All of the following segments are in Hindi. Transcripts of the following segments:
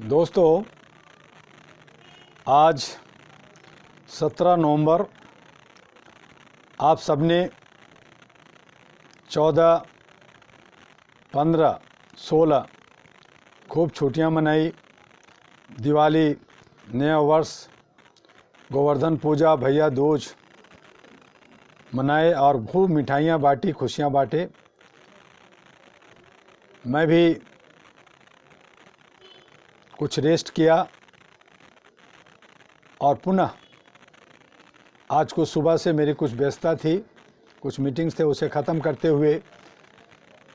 दोस्तों, आज 17 नवंबर आप सबने 14, 15, 16 खूब छुट्टियां मनाई। दिवाली, नया वर्ष, गोवर्धन पूजा, भैया दूज मनाए और खूब मिठाइयाँ बांटी, खुशियाँ बांटे। मैं भी कुछ रेस्ट किया और पुनः आज को सुबह से मेरी कुछ व्यस्तता थी, कुछ मीटिंग्स थे, उसे ख़त्म करते हुए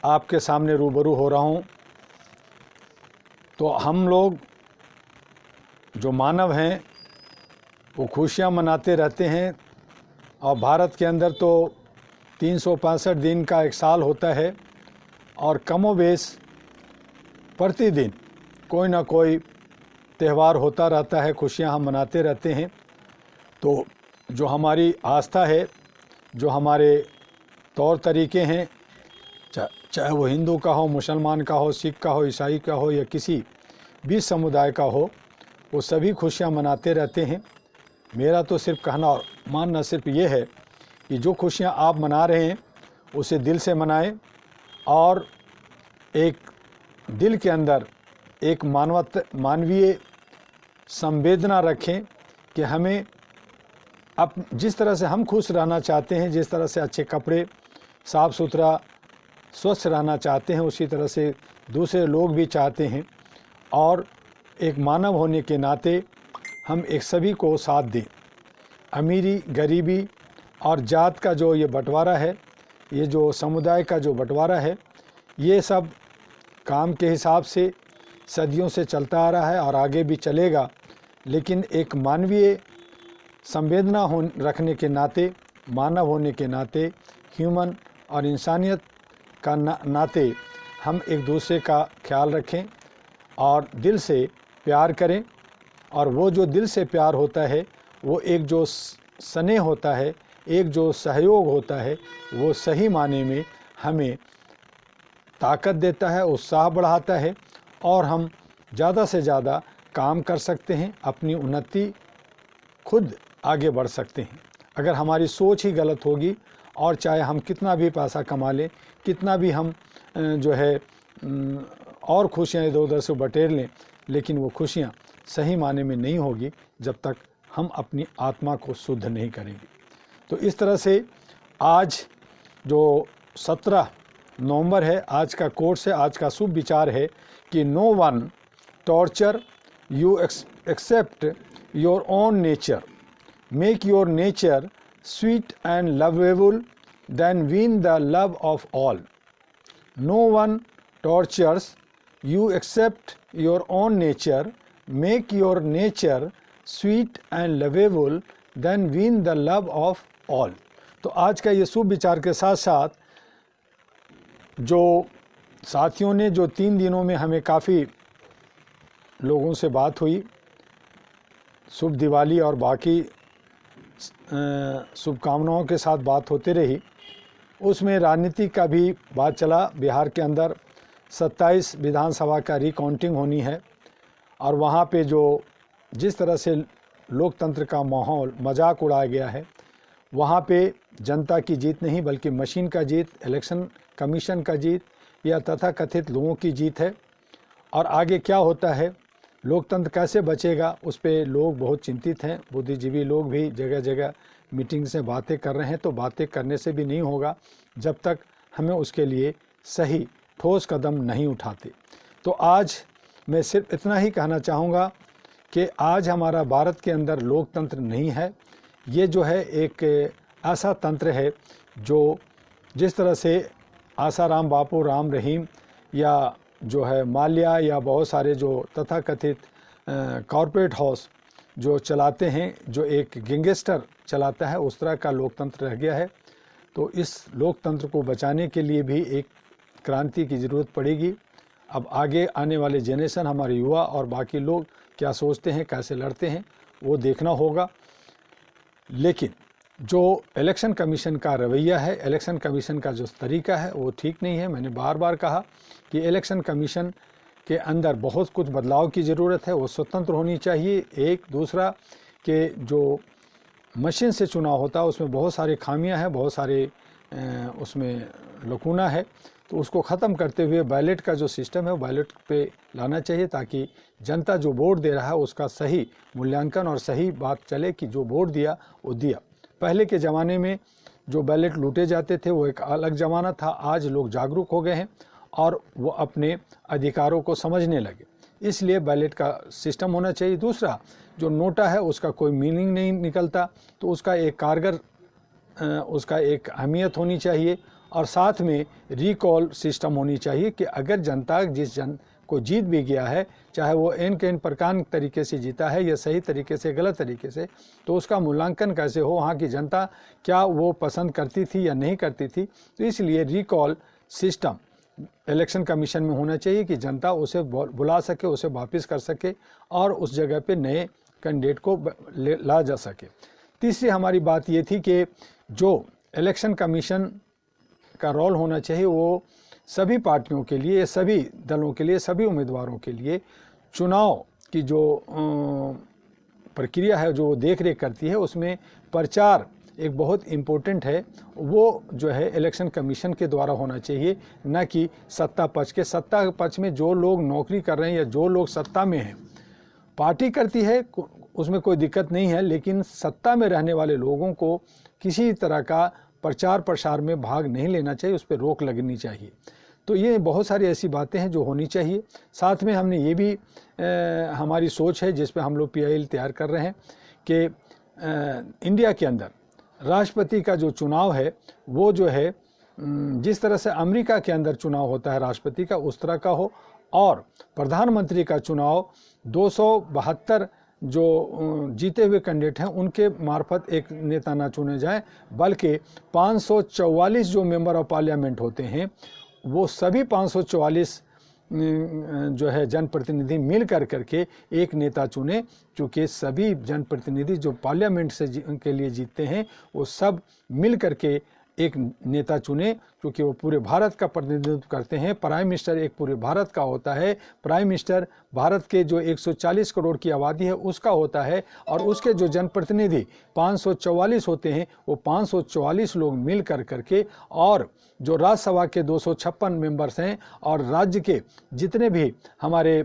आपके सामने रूबरू हो रहा हूँ। तो हम लोग जो मानव हैं वो खुशियाँ मनाते रहते हैं और भारत के अंदर तो 365 दिन का एक साल होता है और कमोबेश प्रतिदिन कोई ना कोई त्यौहार होता रहता है, खुशियाँ हम मनाते रहते हैं। तो जो हमारी आस्था है, जो हमारे तौर तरीके हैं, चाहे वो हिंदू का हो, मुसलमान का हो, सिख का हो, ईसाई का हो या किसी भी समुदाय का हो, वो सभी खुशियाँ मनाते रहते हैं। मेरा तो सिर्फ कहना और मानना सिर्फ ये है कि जो खुशियाँ आप मना रहे हैं उसे दिल से मनाएं और एक दिल के अंदर एक मानवीय संवेदना रखें कि हमें जिस तरह से हम खुश रहना चाहते हैं, जिस तरह से अच्छे कपड़े, साफ़ सुथरा, स्वच्छ रहना चाहते हैं, उसी तरह से दूसरे लोग भी चाहते हैं। और एक मानव होने के नाते हम एक सभी को साथ दें। अमीरी, गरीबी और जात का जो ये बंटवारा है, ये जो समुदाय का जो बंटवारा है, ये सब काम के हिसाब से सदियों से चलता आ रहा है और आगे भी चलेगा। लेकिन एक मानवीय संवेदना रखने के नाते, मानव होने के नाते, ह्यूमन और इंसानियत का नाते हम एक दूसरे का ख्याल रखें और दिल से प्यार करें। और वो जो दिल से प्यार होता है, वो एक जो स्नेह होता है, एक जो सहयोग होता है, वो सही माने में हमें ताकत देता है, उत्साह बढ़ाता है और हम ज़्यादा से ज़्यादा काम कर सकते हैं, अपनी उन्नति खुद आगे बढ़ सकते हैं। अगर हमारी सोच ही गलत होगी और चाहे हम कितना भी पैसा कमा लें, कितना भी हम जो है और खुशियाँ इधर उधर से बटेर लें, लेकिन वो खुशियाँ सही माने में नहीं होगी जब तक हम अपनी आत्मा को शुद्ध नहीं करेंगे। तो इस तरह से आज जो 17 नवंबर है, आज का कोर्स है, आज का शुभ विचार है कि no one torture you except your own nature, make your nature sweet and lovable, then win the love of all. No one tortures you except your own nature, make your nature sweet and lovable, then win the love of all. तो आज का ये शुभ विचार के साथ साथ जो साथियों ने जो 3 दिनों में हमें काफ़ी लोगों से बात हुई, शुभ दिवाली और बाकी शुभकामनाओं के साथ बात होती रही, उसमें राजनीति का भी बात चला। बिहार के अंदर 27 विधानसभा का रिकाउंटिंग होनी है और वहाँ पे जो जिस तरह से लोकतंत्र का माहौल मजाक उड़ाया गया है, वहाँ पे जनता की जीत नहीं बल्कि मशीन का जीत, इलेक्शन कमीशन का जीत या तथाकथित लोगों की जीत है। और आगे क्या होता है, लोकतंत्र कैसे बचेगा, उस पे लोग बहुत चिंतित हैं। बुद्धिजीवी लोग भी जगह जगह मीटिंग से बातें कर रहे हैं। तो बातें करने से भी नहीं होगा जब तक हमें उसके लिए सही ठोस कदम नहीं उठाते। तो आज मैं सिर्फ इतना ही कहना चाहूँगा कि आज हमारा भारत के अंदर लोकतंत्र नहीं है। ये जो है एक ऐसा तंत्र है जो जिस तरह से आसाराम बापू, राम रहीम या जो है माल्या या बहुत सारे जो तथाकथित कॉरपोरेट हाउस जो चलाते हैं, जो एक गैंगस्टर चलाता है, उस तरह का लोकतंत्र रह गया है। तो इस लोकतंत्र को बचाने के लिए भी एक क्रांति की ज़रूरत पड़ेगी। अब आगे आने वाले जनरेशन, हमारे युवा और बाकी लोग क्या सोचते हैं, कैसे लड़ते हैं, वो देखना होगा। लेकिन जो इलेक्शन कमीशन का रवैया है, इलेक्शन कमीशन का जो तरीका है, वो ठीक नहीं है। मैंने बार बार कहा कि इलेक्शन कमीशन के अंदर बहुत कुछ बदलाव की ज़रूरत है, वो स्वतंत्र होनी चाहिए। एक दूसरा कि जो मशीन से चुनाव होता है उसमें बहुत सारी खामियां हैं, बहुत सारे उसमें लकूना है, तो उसको ख़त्म करते हुए बैलेट का जो सिस्टम है वो बैलेट पे लाना चाहिए, ताकि जनता जो वोट दे रहा है उसका सही मूल्यांकन और सही बात चले कि जो वोट दिया वो दिया। पहले के ज़माने में जो बैलेट लूटे जाते थे वो एक अलग ज़माना था। आज लोग जागरूक हो गए हैं और वो अपने अधिकारों को समझने लगे, इसलिए बैलेट का सिस्टम होना चाहिए। दूसरा, जो नोटा है उसका कोई मीनिंग नहीं निकलता, तो उसका एक कारगर उसका एक अहमियत होनी चाहिए। और साथ में रिकॉल सिस्टम होनी चाहिए कि अगर जनता जिस जन को जीत भी गया है, चाहे वो एन के एन प्रकार तरीके से जीता है या सही तरीके से गलत तरीके से, तो उसका मूल्यांकन कैसे हो, वहाँ की जनता क्या वो पसंद करती थी या नहीं करती थी। तो इसलिए रिकॉल सिस्टम इलेक्शन कमीशन में होना चाहिए कि जनता उसे बुला सके, उसे वापस कर सके और उस जगह पे नए कैंडिडेट को ला जा सके। तीसरी हमारी बात ये थी कि जो इलेक्शन कमीशन का रोल होना चाहिए वो सभी पार्टियों के लिए, सभी दलों के लिए, सभी उम्मीदवारों के लिए चुनाव की जो प्रक्रिया है जो देख रेख करती है, उसमें प्रचार एक बहुत इम्पोर्टेंट है। वो जो है इलेक्शन कमीशन के द्वारा होना चाहिए, न कि सत्ता पक्ष के। सत्ता पक्ष में जो लोग नौकरी कर रहे हैं या जो लोग सत्ता में हैं, पार्टी करती है उसमें कोई दिक्कत नहीं है, लेकिन सत्ता में रहने वाले लोगों को किसी तरह का प्रचार प्रसार में भाग नहीं लेना चाहिए, उस पर रोक लगनी चाहिए। तो ये बहुत सारी ऐसी बातें हैं जो होनी चाहिए। साथ में हमने ये भी हमारी सोच है जिस पे हम लोग PIL तैयार कर रहे हैं कि इंडिया के अंदर राष्ट्रपति का जो चुनाव है वो जो है जिस तरह से अमेरिका के अंदर चुनाव होता है राष्ट्रपति का, उस तरह का हो, और प्रधानमंत्री का चुनाव 272 जो जीते हुए कैंडिडेट हैं उनके मार्फत एक नेता ना चुने जाए, बल्कि 544 जो मेंबर ऑफ पार्लियामेंट होते हैं वो सभी 544 जो है जनप्रतिनिधि मिल करके एक नेता चुने। चूँकि सभी जनप्रतिनिधि जो पार्लियामेंट से के लिए जीतते हैं वो सब मिल करके एक नेता चुने, क्योंकि वो पूरे भारत का प्रतिनिधित्व करते हैं। प्राइम मिनिस्टर एक पूरे भारत का होता है। प्राइम मिनिस्टर भारत के जो 140 करोड़ की आबादी है उसका होता है, और उसके जो जनप्रतिनिधि 544 होते हैं वो 544 लोग मिल करके, और जो राज्यसभा के 256 मेंबर्स हैं और राज्य के जितने भी हमारे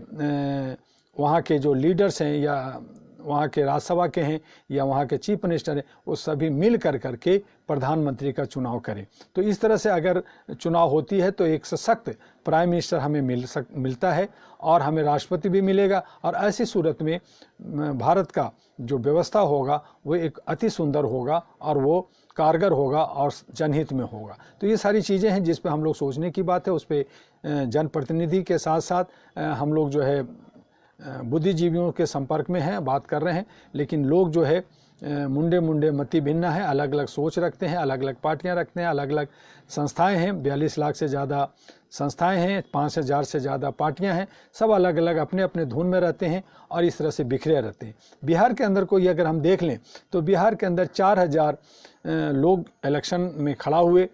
वहाँ के जो लीडर्स हैं या वहाँ के राज्यसभा के हैं या वहाँ के चीफ मिनिस्टर हैं, वो सभी मिल करके प्रधानमंत्री का चुनाव करें। तो इस तरह से अगर चुनाव होती है तो एक सशक्त प्राइम मिनिस्टर हमें मिलता है और हमें राष्ट्रपति भी मिलेगा, और ऐसी सूरत में भारत का जो व्यवस्था होगा वो एक अति सुंदर होगा और वो कारगर होगा और जनहित में होगा। तो ये सारी चीज़ें हैं जिस पे हम लोग सोचने की बात है। उस पर जनप्रतिनिधि के साथ साथ हम लोग जो है बुद्धिजीवियों के संपर्क में हैं, बात कर रहे हैं, लेकिन लोग जो है मुंडे मति भिन्न है, अलग अलग सोच रखते हैं, अलग अलग पार्टियां रखते हैं, अलग अलग संस्थाएं हैं। 42 लाख से ज़्यादा संस्थाएं हैं, 5000 से ज़्यादा पार्टियां हैं, सब अलग अलग अपने अपने धुन में रहते हैं और इस तरह से बिखरे रहते हैं। बिहार के अंदर को ये अगर हम देख लें तो बिहार के अंदर 4000 लोग इलेक्शन में खड़ा हुए,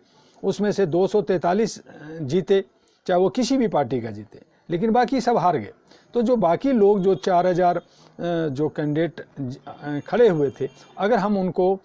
उसमें से 243 जीते, चाहे वो किसी भी पार्टी का जीते, लेकिन बाकी सब हार गए। तो जो बाकी लोग जो 4000 जो कैंडिडेट खड़े हुए थे, अगर हम उनको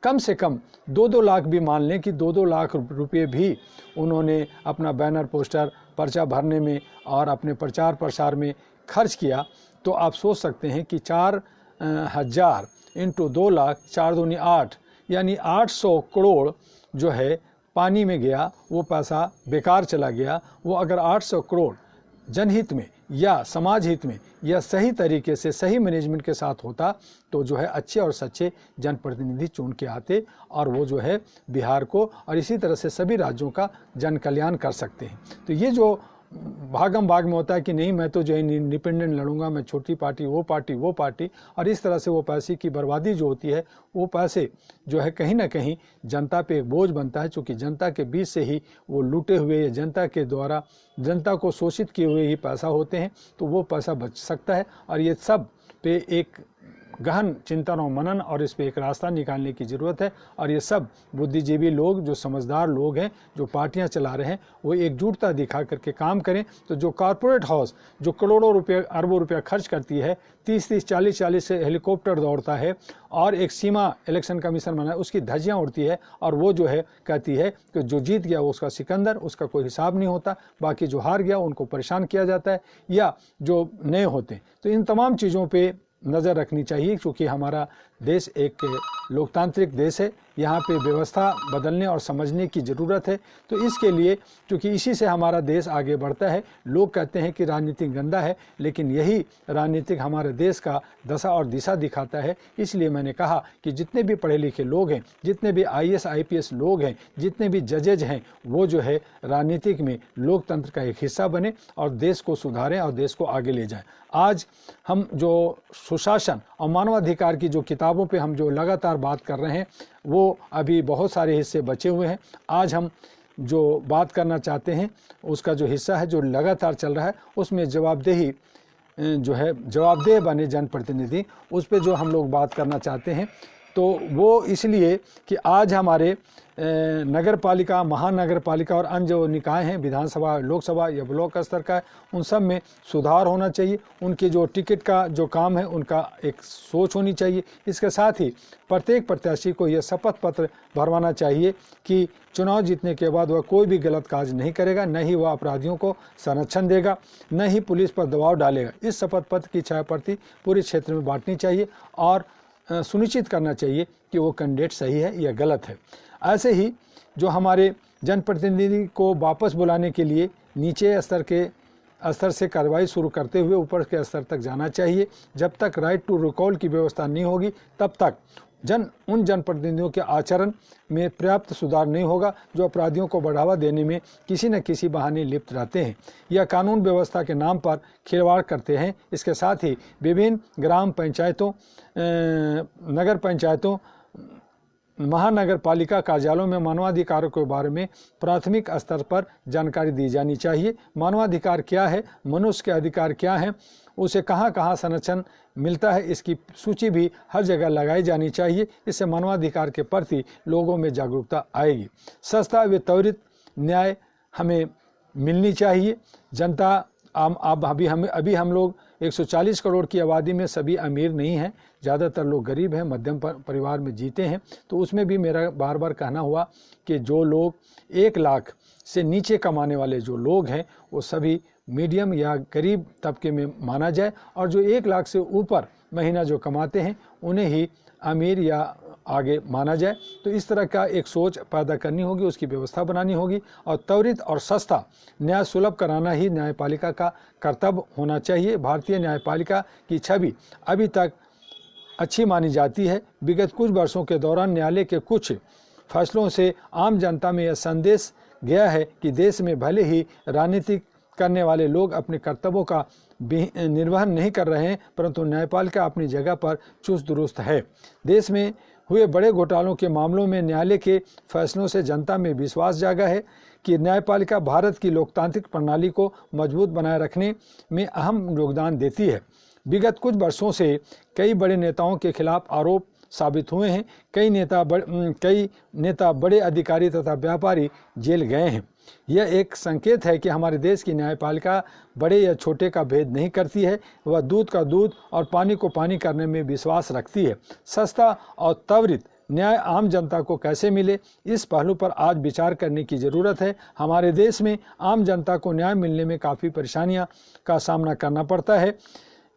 कम से कम 2-2 लाख भी मान लें कि 2-2 लाख रुपए भी उन्होंने अपना बैनर पोस्टर पर्चा भरने में और अपने प्रचार प्रसार में खर्च किया, तो आप सोच सकते हैं कि 4000 इंटू 2 लाख 4 दूनी 8, यानी 800 करोड़ जो है पानी में गया, वो पैसा बेकार चला गया। वो अगर 800 करोड़ जनहित में या समाज हित में या सही तरीके से सही मैनेजमेंट के साथ होता तो जो है अच्छे और सच्चे जनप्रतिनिधि चुन के आते और वो जो है बिहार को और इसी तरह से सभी राज्यों का जन कल्याण कर सकते हैं। तो ये जो भागम भाग में होता है कि नहीं मैं तो जो है इंडिपेंडेंट लड़ूंगा, मैं छोटी पार्टी वो पार्टी, और इस तरह से वो पैसे की बर्बादी जो होती है, वो पैसे जो है कहीं ना कहीं जनता पे एक बोझ बनता है, क्योंकि जनता के बीच से ही वो लूटे हुए या जनता के द्वारा जनता को शोषित किए हुए ही पैसा होते हैं। तो वो पैसा बच सकता है और ये सब पे एक गहन चिंतन और मनन और इस पर एक रास्ता निकालने की ज़रूरत है। और ये सब बुद्धिजीवी लोग, जो समझदार लोग हैं, जो पार्टियां चला रहे हैं, वो एकजुटता दिखा करके काम करें। तो जो कॉरपोरेट हाउस जो करोड़ों रुपये अरबों रुपया खर्च करती है, 30-30 40-40 से हेलीकॉप्टर दौड़ता है और एक सीमा इलेक्शन कमीशन बना है, उसकी धज्जियाँ उड़ती है और वो जो है कहती है कि जो जीत गया वो उसका सिकंदर, उसका कोई हिसाब नहीं होता, बाकी जो हार गया उनको परेशान किया जाता है या जो नए होते हैं। तो इन तमाम चीज़ों पे नज़र रखनी चाहिए, क्योंकि हमारा देश एक लोकतांत्रिक देश है। यहाँ पे व्यवस्था बदलने और समझने की ज़रूरत है। तो इसके लिए, क्योंकि इसी से हमारा देश आगे बढ़ता है। लोग कहते हैं कि राजनीति गंदा है, लेकिन यही राजनीतिक हमारे देश का दशा और दिशा दिखाता है। इसलिए मैंने कहा कि जितने भी पढ़े लिखे लोग हैं, जितने भी IAS IPS लोग हैं, जितने भी जजेज हैं, वो जो है राजनीतिक में लोकतंत्र का एक हिस्सा बने और देश को सुधारें और देश को आगे ले जाएं। आज हम जो सुशासन और मानवाधिकार की जो किताबों पे हम जो लगातार बात कर रहे हैं, वो अभी बहुत सारे हिस्से बचे हुए हैं। आज हम जो बात करना चाहते हैं उसका जो हिस्सा है जो लगातार चल रहा है, उसमें जवाबदेही जो है, जवाबदेह बने जनप्रतिनिधि, उस पे जो हम लोग बात करना चाहते हैं। तो वो इसलिए कि आज हमारे नगर पालिका, महानगर पालिका और अन्य जो निकाय हैं, विधानसभा, लोकसभा या ब्लॉक स्तर का, उन सब में सुधार होना चाहिए। उनके जो टिकट का जो काम है उनका एक सोच होनी चाहिए। इसके साथ ही प्रत्येक प्रत्याशी को यह शपथ पत्र भरवाना चाहिए कि चुनाव जीतने के बाद वह कोई भी गलत कार्य नहीं करेगा, न ही वह अपराधियों को संरक्षण देगा, न ही पुलिस पर दबाव डालेगा। इस शपथ पत्र की छाया प्रति पूरे क्षेत्र में बांटनी चाहिए और सुनिश्चित करना चाहिए कि वो कैंडिडेट सही है या गलत है। ऐसे ही जो हमारे जनप्रतिनिधि को वापस बुलाने के लिए नीचे स्तर से कार्रवाई शुरू करते हुए ऊपर के स्तर तक जाना चाहिए। जब तक राइट टू रिकॉल की व्यवस्था नहीं होगी, तब तक उन जनप्रतिनिधियों के आचरण में पर्याप्त सुधार नहीं होगा जो अपराधियों को बढ़ावा देने में किसी न किसी बहाने लिप्त रहते हैं या कानून व्यवस्था के नाम पर खिलवाड़ करते हैं। इसके साथ ही विभिन्न ग्राम पंचायतों, नगर पंचायतों, महानगर पालिका कार्यालयों में मानवाधिकारों के बारे में प्राथमिक स्तर पर जानकारी दी जानी चाहिए। मानवाधिकार क्या है, मनुष्य के अधिकार क्या हैं, उसे कहाँ कहाँ संरक्षण मिलता है, इसकी सूची भी हर जगह लगाई जानी चाहिए। इससे मानवाधिकार के प्रति लोगों में जागरूकता आएगी। सस्ता व त्वरित न्याय हमें मिलनी चाहिए। जनता अभी हम लोग 140 करोड़ की आबादी में सभी अमीर नहीं हैं, ज़्यादातर लोग गरीब हैं, मध्यम परिवार में जीते हैं। तो उसमें भी मेरा बार बार कहना हुआ कि जो लोग 1 लाख से नीचे कमाने वाले जो लोग हैं वो सभी मीडियम या गरीब तबके में माना जाए, और जो 1 लाख से ऊपर महीना जो कमाते हैं उन्हें ही अमीर या आगे माना जाए। तो इस तरह का एक सोच पैदा करनी होगी, उसकी व्यवस्था बनानी होगी और त्वरित और सस्ता न्याय सुलभ कराना ही न्यायपालिका का कर्तव्य होना चाहिए। भारतीय न्यायपालिका की छवि अभी तक अच्छी मानी जाती है। विगत कुछ वर्षों के दौरान न्यायालय के कुछ फैसलों से आम जनता में यह संदेश गया है कि देश में भले ही राजनीति करने वाले लोग अपने कर्तव्यों का निर्वहन नहीं कर रहे हैं, परंतु न्यायपालिका अपनी जगह पर चुस्त दुरुस्त है। देश में हुए बड़े घोटालों के मामलों में न्यायालय के फैसलों से जनता में विश्वास जागा है कि न्यायपालिका भारत की लोकतांत्रिक प्रणाली को मजबूत बनाए रखने में अहम योगदान देती है। विगत कुछ वर्षों से कई बड़े नेताओं के खिलाफ आरोप साबित हुए हैं। कई नेता, बड़े अधिकारी तथा व्यापारी जेल गए हैं। यह एक संकेत है कि हमारे देश की न्यायपालिका बड़े या छोटे का भेद नहीं करती है, वह दूध का दूध और पानी को पानी करने में विश्वास रखती है। सस्ता और त्वरित न्याय आम जनता को कैसे मिले, इस पहलू पर आज विचार करने की ज़रूरत है। हमारे देश में आम जनता को न्याय मिलने में काफ़ी परेशानियां का सामना करना पड़ता है।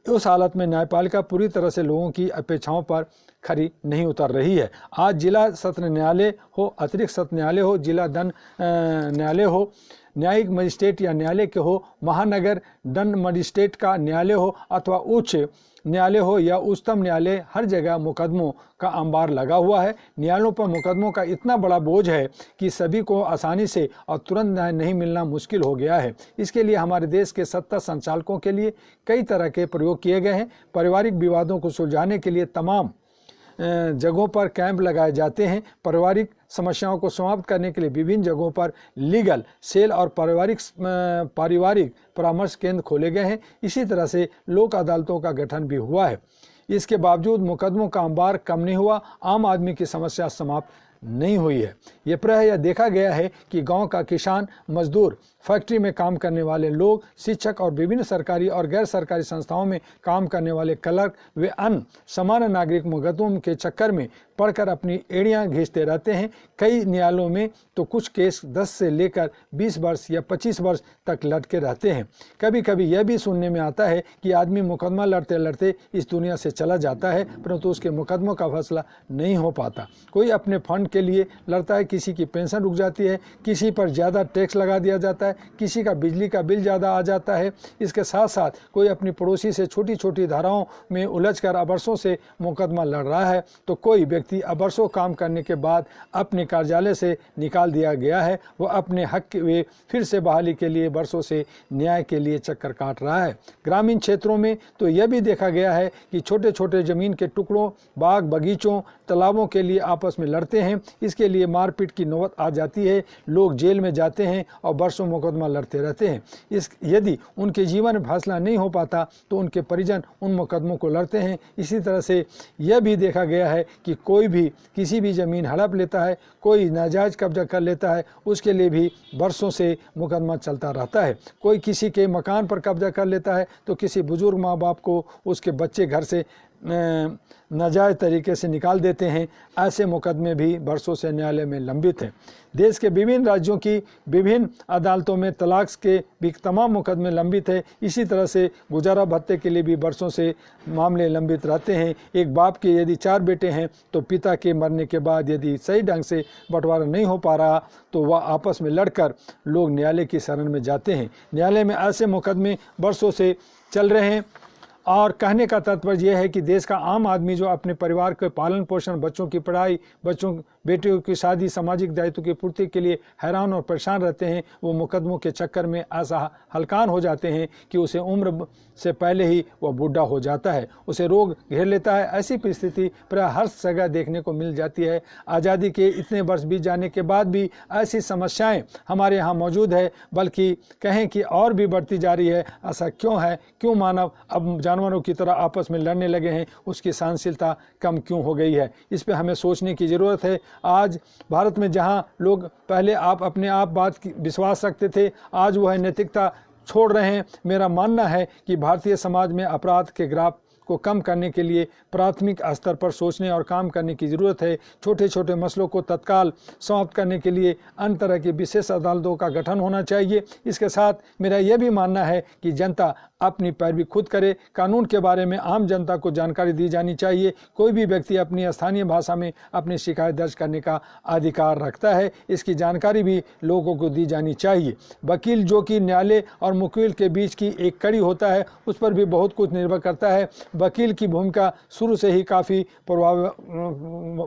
उस हालत में न्यायपालिका पूरी तरह से लोगों की अपेक्षाओं पर खरी नहीं उतर रही है। आज जिला सत्र न्यायालय हो, अतिरिक्त सत्र न्यायालय हो, जिला दंड न्यायालय हो, न्यायिक मजिस्ट्रेट या न्यायालय के हो, महानगर दंड मजिस्ट्रेट का न्यायालय हो अथवा उच्च न्यायालय हो या उच्चतम न्यायालय, हर जगह मुकदमों का अंबार लगा हुआ है। न्यायालयों पर मुकदमों का इतना बड़ा बोझ है कि सभी को आसानी से और तुरंत न्याय नहीं मिलना मुश्किल हो गया है। इसके लिए हमारे देश के सत्ता संचालकों के लिए कई तरह के प्रयोग किए गए हैं। पारिवारिक विवादों को सुलझाने के लिए तमाम जगहों पर कैंप लगाए जाते हैं। पारिवारिक समस्याओं को समाप्त करने के लिए विभिन्न जगहों पर लीगल सेल और पारिवारिक परामर्श केंद्र खोले गए हैं। इसी तरह से लोक अदालतों का गठन भी हुआ है। इसके बावजूद मुकदमों का अंबार कम नहीं हुआ, आम आदमी की समस्या समाप्त नहीं हुई है। ये प्रायः यह देखा गया है कि गांव का किसान, मजदूर, फैक्ट्री में काम करने वाले लोग, शिक्षक और विभिन्न सरकारी और गैर सरकारी संस्थाओं में काम करने वाले क्लर्क वे अन्य सामान्य नागरिक मुकदमों के चक्कर में पढ़कर अपनी एड़ियां घींचते रहते हैं। कई न्यायालयों में तो कुछ केस 10 से लेकर 20 वर्ष या 25 वर्ष तक लटके रहते हैं। कभी कभी यह भी सुनने में आता है कि आदमी मुकदमा लड़ते लड़ते इस दुनिया से चला जाता है, परंतु उसके मुकदमों का फैसला नहीं हो पाता। कोई अपने फंड के लिए लड़ता है, किसी की पेंशन रुक जाती है, किसी पर ज़्यादा टैक्स लगा दिया जाता है, किसी का बिजली का बिल ज़्यादा आ जाता है। इसके साथ साथ कोई अपनी पड़ोसी से छोटी छोटी धाराओं में उलझकर अबरसों से मुकदमा लड़ रहा है, तो कोई व्यक्ति अबरसों काम करने के बाद अपने कार्यालय से निकाल दिया गया है, वो अपने हक वे फिर से बहाली के लिए वर्षों से न्याय के लिए चक्कर काट रहा है। ग्रामीण क्षेत्रों में तो यह भी देखा गया है कि छोटे छोटे जमीन के टुकड़ों, बाग बगीचों, तालाबों के लिए आपस में लड़ते हैं। इसके लिए मारपीट की नौबत आ जाती है, लोग जेल में जाते हैं और वर्षों मुकदमा लड़ते रहते हैं। यदि उनके जीवन में फैसला नहीं हो पाता तो उनके परिजन उन मुकदमों को लड़ते हैं। इसी तरह से यह भी देखा गया है कि कोई भी किसी भी ज़मीन हड़प लेता है, कोई नाजायज कब्जा कर लेता है, उसके लिए भी वर्षों से मुकदमा चलता रहता है। कोई किसी के मकान पर कब्जा कर लेता है तो किसी बुजुर्ग माँ बाप को उसके बच्चे घर से नाजायज तरीके से निकाल देते हैं। ऐसे मुकदमे भी वर्षों से न्यायालय में लंबित हैं। देश के विभिन्न राज्यों की विभिन्न अदालतों में तलाक के भी तमाम मुकदमे लंबित है। इसी तरह से गुजारा भत्ते के लिए भी वर्षों से मामले लंबित रहते हैं। एक बाप के यदि 4 बेटे हैं तो पिता के मरने के बाद यदि सही ढंग से बंटवारा नहीं हो पा रहा तो वह आपस में लड़कर लोग न्यायालय की शरण में जाते हैं। न्यायालय में ऐसे मुकदमे वर्षों से चल रहे हैं। और कहने का तात्पर्य यह है कि देश का आम आदमी जो अपने परिवार के पालन पोषण, बच्चों की पढ़ाई, बेटियों की शादी, सामाजिक दायित्व की पूर्ति के लिए हैरान और परेशान रहते हैं, वो मुकदमों के चक्कर में ऐसा हलकान हो जाते हैं कि उसे उम्र से पहले ही वह बूढ़ा हो जाता है, उसे रोग घेर लेता है। ऐसी परिस्थिति प्राय हर जगह देखने को मिल जाती है। आज़ादी के इतने वर्ष बीत जाने के बाद भी ऐसी समस्याएं हमारे यहाँ मौजूद है, बल्कि कहें कि और भी बढ़ती जा रही है। ऐसा क्यों है? क्यों मानव अब जानवरों की तरह आपस में लड़ने लगे हैं? उसकी सहनशीलता कम क्यों हो गई है? इस पर हमें सोचने की ज़रूरत है। आज भारत में जहां लोग पहले आप अपने आप बात की विश्वास रखते थे, आज वह नैतिकता छोड़ रहे हैं। मेरा मानना है कि भारतीय समाज में अपराध के ग्राफ को कम करने के लिए प्राथमिक स्तर पर सोचने और काम करने की ज़रूरत है। छोटे छोटे मसलों को तत्काल समाप्त करने के लिए अन्य तरह की विशेष अदालतों का गठन होना चाहिए। इसके साथ मेरा यह भी मानना है कि जनता अपनी पैरवी खुद करे। कानून के बारे में आम जनता को जानकारी दी जानी चाहिए। कोई भी व्यक्ति अपनी स्थानीय भाषा में अपनी शिकायत दर्ज करने का अधिकार रखता है, इसकी जानकारी भी लोगों को दी जानी चाहिए। वकील जो कि न्यायालय और मुवक्किल के बीच की एक कड़ी होता है, उस पर भी बहुत कुछ निर्भर करता है। वकील की भूमिका शुरू से ही काफ़ी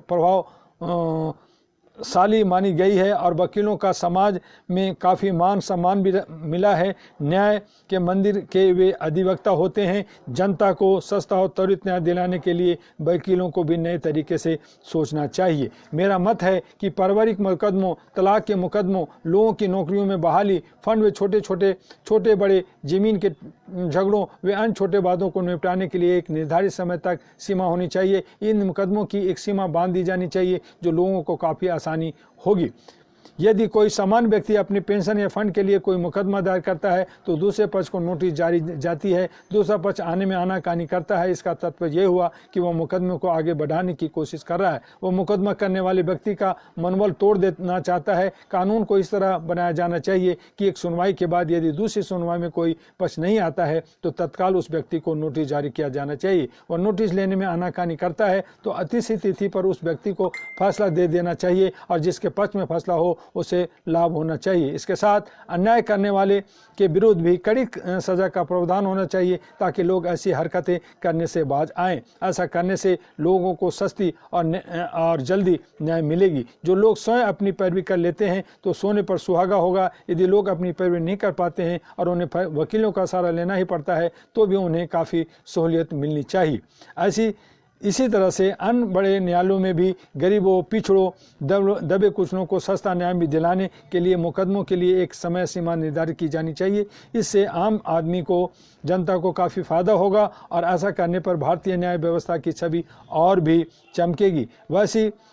प्रभावशाली मानी गई है और वकीलों का समाज में काफ़ी मान सम्मान भी मिला है। न्याय के मंदिर के वे अधिवक्ता होते हैं। जनता को सस्ता और त्वरित न्याय दिलाने के लिए वकीलों को भी नए तरीके से सोचना चाहिए। मेरा मत है कि पारिवारिक मुकदमों, तलाक के मुकदमों, लोगों की नौकरियों में बहाली, फंड व छोटे बड़े ज़मीन के झगड़ों व अन्य छोटे वादों को निपटाने के लिए एक निर्धारित समय तक सीमा होनी चाहिए। इन मुकदमों की एक सीमा बांध दी जानी चाहिए जो लोगों को काफ़ी आसानी होगी। यदि कोई समान व्यक्ति अपनी पेंशन या फंड के लिए कोई मुकदमा दायर करता है तो दूसरे पक्ष को नोटिस जारी जाती है। दूसरा पक्ष आने में आनाकानी करता है। इसका तात्पर्य यह हुआ कि वह मुकदमे को आगे बढ़ाने की कोशिश कर रहा है। वो मुकदमा करने वाले व्यक्ति का मनोबल तोड़ देना चाहता है। कानून को इस तरह बनाया जाना चाहिए कि एक सुनवाई के बाद यदि दूसरी सुनवाई में कोई पक्ष नहीं आता है तो तत्काल उस व्यक्ति को नोटिस जारी किया जाना चाहिए। और नोटिस लेने में आनाकानी करता है तो अतिथि तिथि पर उस व्यक्ति को फैसला दे देना चाहिए और जिसके पक्ष में फैसला हो उसे लाभ होना चाहिए। इसके साथ अन्याय करने वाले के विरुद्ध भी कड़ी सजा का प्रावधान होना चाहिए ताकि लोग ऐसी हरकतें करने से बाज आएं। ऐसा करने से लोगों को सस्ती और जल्दी न्याय मिलेगी। जो लोग स्वयं अपनी पैरवी कर लेते हैं तो सोने पर सुहागा होगा। यदि लोग अपनी पैरवी नहीं कर पाते हैं और उन्हें वकीलों का सहारा लेना ही पड़ता है तो भी उन्हें काफ़ी सहूलियत मिलनी चाहिए। ऐसी इसी तरह से अन्य बड़े न्यायालयों में भी गरीबों, पिछड़ों, दबे कुचलों को सस्ता न्याय भी दिलाने के लिए मुकदमों के लिए एक समय सीमा निर्धारित की जानी चाहिए। इससे आम आदमी को, जनता को काफ़ी फ़ायदा होगा और ऐसा करने पर भारतीय न्याय व्यवस्था की छवि और भी चमकेगी।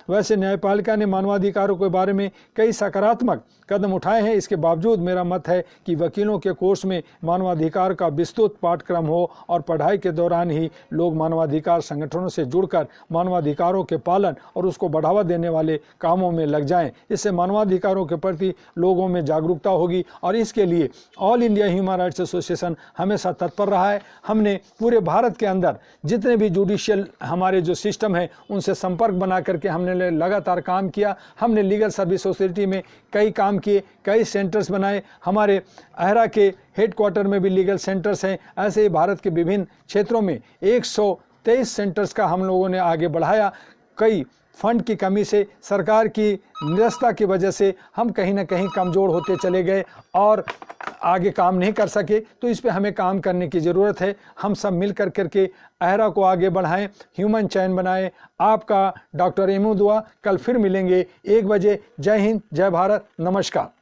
वैसे न्यायपालिका ने मानवाधिकारों के बारे में कई सकारात्मक कदम उठाए हैं। इसके बावजूद मेरा मत है कि वकीलों के कोर्स में मानवाधिकार का विस्तृत पाठ्यक्रम हो और पढ़ाई के दौरान ही लोग मानवाधिकार संगठनों से जुड़कर मानवाधिकारों के पालन और उसको बढ़ावा देने वाले कामों में लग जाएं। इससे मानवाधिकारों के प्रति लोगों में जागरूकता होगी और इसके लिए all India human rights association हमेशा तत्पर रहा है। हमने पूरे भारत के अंदर जितने भी जुडिशियल हमारे जो सिस्टम है उनसे संपर्क बना करके हमने लगातार काम किया। हमने लीगल सर्विस सोसाइटी में कई काम किए, कई सेंटर्स बनाए। हमारे अहरा के हेडक्वार्टर में भी लीगल सेंटर्स हैं। ऐसे ही भारत के विभिन्न क्षेत्रों में 123 सेंटर्स का हम लोगों ने आगे बढ़ाया। कई फंड की कमी से, सरकार की निरस्ता की वजह से हम कहीं ना कहीं कमज़ोर होते चले गए और आगे काम नहीं कर सके। तो इस पे हमें काम करने की ज़रूरत है। हम सब मिल कर करके अहरा को आगे बढ़ाएं, ह्यूमन चैन बनाएं। आपका डॉक्टर एमू दुआ। कल फिर मिलेंगे 1 बजे। जय हिंद, जय भारत, नमस्कार।